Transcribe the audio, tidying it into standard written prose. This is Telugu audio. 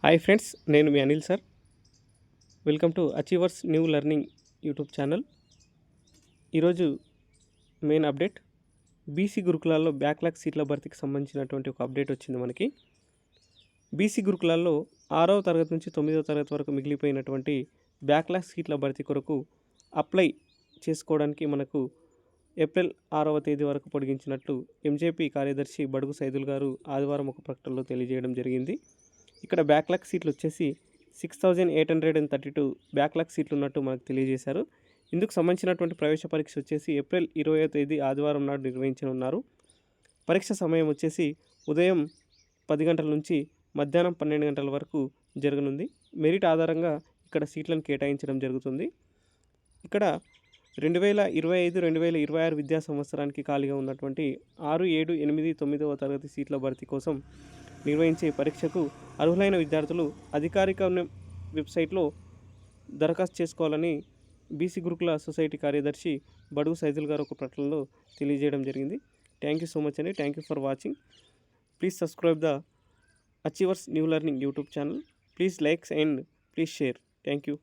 హాయ్ ఫ్రెండ్స్, నేను మీ Anil sir. Welcome to achievers new learning YouTube channel. ఈరోజు మెయిన్ అప్డేట్, బీసీ గురుకులాల్లో బ్యాక్లాగ్ సీట్ల భర్తీకి సంబంధించినటువంటి ఒక అప్డేట్ వచ్చింది మనకి. బీసీ గురుకులాల్లో 6వ తరగతి నుంచి 9వ తరగతి వరకు మిగిలిపోయినటువంటి బ్యాక్లాగ్ సీట్ల భర్తీ కొరకు అప్లై చేసుకోవడానికి మనకు ఏప్రిల్ 6వ తేదీ వరకు పొడిగించినట్లు ఎంజేపీ కార్యదర్శి బడుగు సైదుల్ గారు ఆదివారం ఒక ప్రకటనలో తెలియజేయడం జరిగింది. ఇక్కడ బ్యాక్లాగ్ సీట్లు వచ్చేసి 6832 బ్యాక్లాగ్ సీట్లు ఉన్నట్టు మనకు తెలియజేశారు. ఇందుకు సంబంధించినటువంటి ప్రవేశ పరీక్ష వచ్చేసి ఏప్రిల్ 20వ తేదీ ఆదివారం నాడు నిర్వహించనున్నారు. పరీక్ష సమయం వచ్చేసి ఉదయం 10 గంటల నుంచి మధ్యాహ్నం 12 గంటల వరకు జరగనుంది. మెరిట్ ఆధారంగా ఇక్కడ సీట్లను కేటాయించడం జరుగుతుంది. ఇక్కడ 2025-2026 విద్యా సంవత్సరానికి ఖాళీగా ఉన్నటువంటి 6, 7, 8, 9వ తరగతి సీట్ల భర్తీ కోసం నిర్వహించే పరీక్షకు అర్హులైన విద్యార్థులు అధికారిక వెబ్సైట్లో దరఖాస్తు చేసుకోవాలని బీసీ గురుకుల సొసైటీ కార్యదర్శి బడుగు సైదుల్ గారు ఒక ప్రకటనలో తెలియజేయడం జరిగింది. థ్యాంక్ యూ సో మచ్ అండి. Thank you for watching. Please subscribe the achievers new learning YouTube channel. Please likes and please share. Thank you.